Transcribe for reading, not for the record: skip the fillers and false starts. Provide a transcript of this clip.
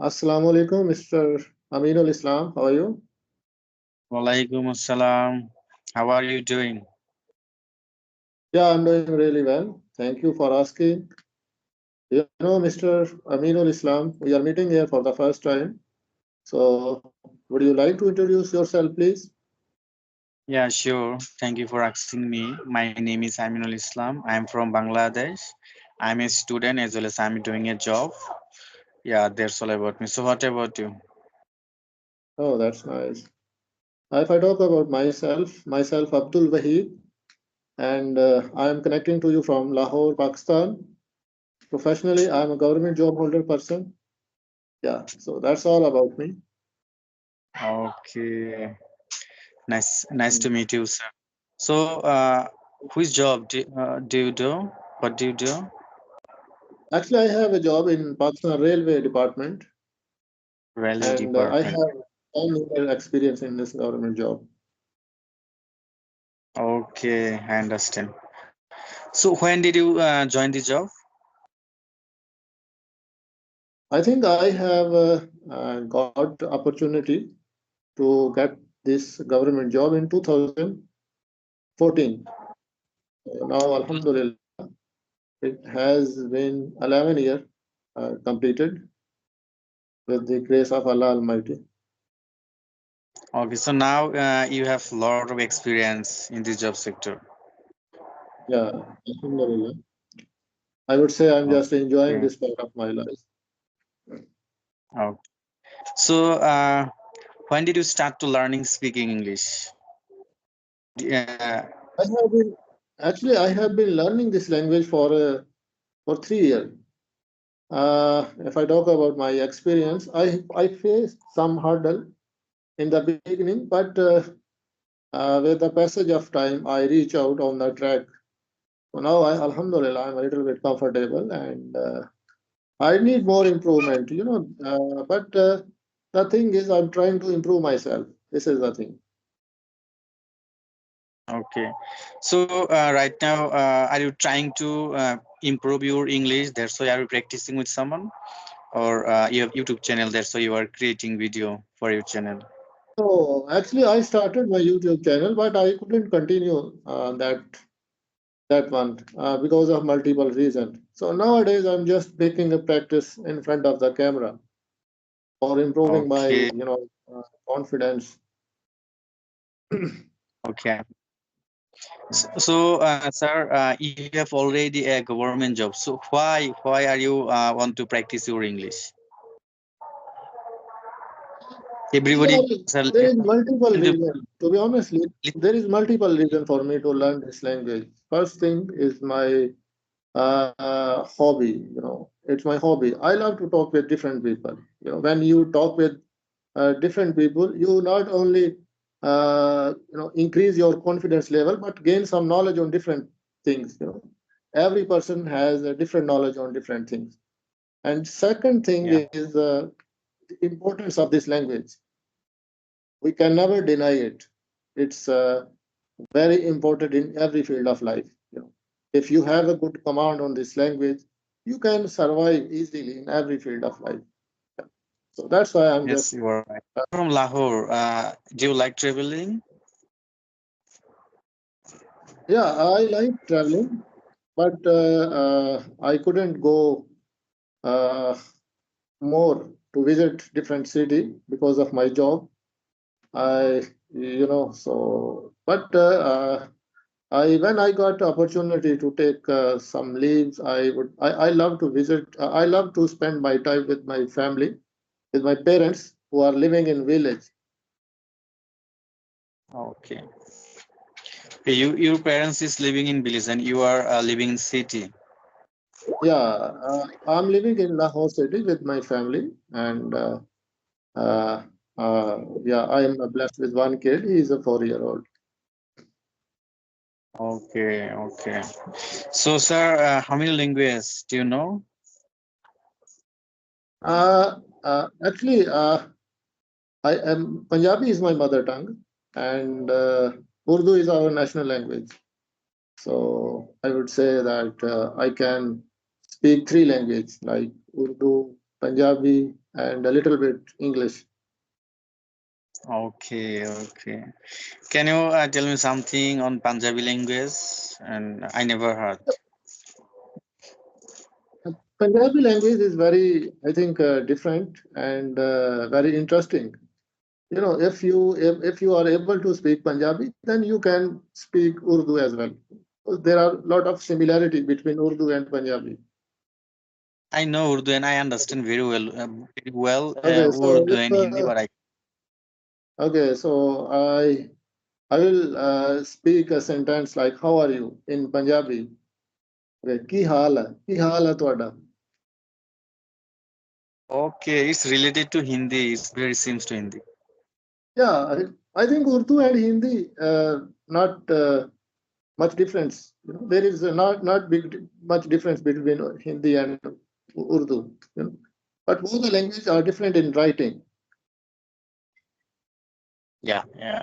Assalamu alaikum, Mr. Aminul Islam. How are you? Walaikum assalam. How are you doing? Yeah, I'm doing really well. Thank you for asking. Mr. Aminul Islam, we are meeting here for the first time. So, would you like to introduce yourself, please? Yeah, sure. Thank you for asking me. My name is Aminul Islam. I am from Bangladesh. I'm a student as well as I'm doing a job. Yeah, that's all about me. So what about you? Oh, that's nice. If I talk about myself Abdul Wahid, and I am connecting to you from Lahore, Pakistan. Professionally, I am a government job holder person. Yeah, so that's all about me. Okay. Nice to Mm. meet you, sir. So, which job do you do? What do you do? Actually, I have a job in Pakistan Railway Department, Railway and I department. have 10 year experience in this government job. Okay, I understand. So when did you join the job? I think I have got opportunity to get this government job in 2014. Now, Alhamdulillah, it has been 11 years completed with the grace of Allah Almighty. Okay, so now you have a lot of experience in the job sector. Yeah, Alhamdulillah. I would say I'm just enjoying Okay. this part of my life. Okay. So, when did you start to learning speaking English? Yeah. I have been I have been learning this language for 3 years. If I talk about my experience, I faced some hurdle in the beginning, but with the passage of time, I reach out on the track. So now, Alhamdulillah, I'm a little bit comfortable, and I need more improvement. But the thing is, I'm trying to improve myself. This is the thing. Okay. So, right now, are you trying to improve your English? That's why are you practicing with someone, or you have YouTube channel? That's why you are creating video for your channel. So actually, I started my YouTube channel, but I couldn't continue that one because of multiple reasons. So nowadays, I'm just making a practice in front of the camera for improving my, Okay. confidence. Okay. So, sir, you have already a government job. So why are you want to practice your English? Everybody does a There is multiple little, reasons. To be honest, there is multiple reason for me to learn this language. First thing is my hobby. It's my hobby. I love to talk with different people. When you talk with different people, you not only increase your confidence level, but gain some knowledge on different things. Every person has a different knowledge on different things. And second thing yeah. is the importance of this language. We can never deny it. It's very important in every field of life. If you have a good command on this language, you can survive easily in every field of life. So that's why I'm Yes, just you are right. From Lahore, do you like traveling? yeah, I like traveling, but I couldn't go uh, more to visit different city because of my job. I but I when I got opportunity to take some leaves, I love to visit. I love to spend my time with my family, with my parents who are living in village. Okay. Your parents is living in village and you are living in city. Yeah, I'm living in Lahore city with my family, and uh, yeah, I am blessed with one kid. He's a 4 year old. Okay, okay. So, sir, how many languages do you know? Actually, I am Punjabi is my mother tongue, and Urdu is our national language. So I would say that I can speak three languages like Urdu. Punjabi, and a little bit English. Okay, okay. Can you tell me something on Punjabi language? And I never heard. Punjabi language is very, I think, different and very interesting. You know, if you are able to speak Punjabi, then you can speak Urdu as well. There are a lot of similarity between Urdu and Punjabi. I know Urdu and I understand very well Okay, so Urdu and Hindi, but I I will speak a sentence like "How are you" in Punjabi. Okay, ਕੀ ਹਾਲ ਹੈ? ਕੀ ਹਾਲ ਹੈ ਤੁਹਾਡਾ? okay. It's related to Hindi. It's very seems to Hindi. Yeah, I think Urdu and Hindi not much difference. You know, there is not much difference between Hindi and Urdu. You know, but both the languages are different in writing. Yeah, yeah.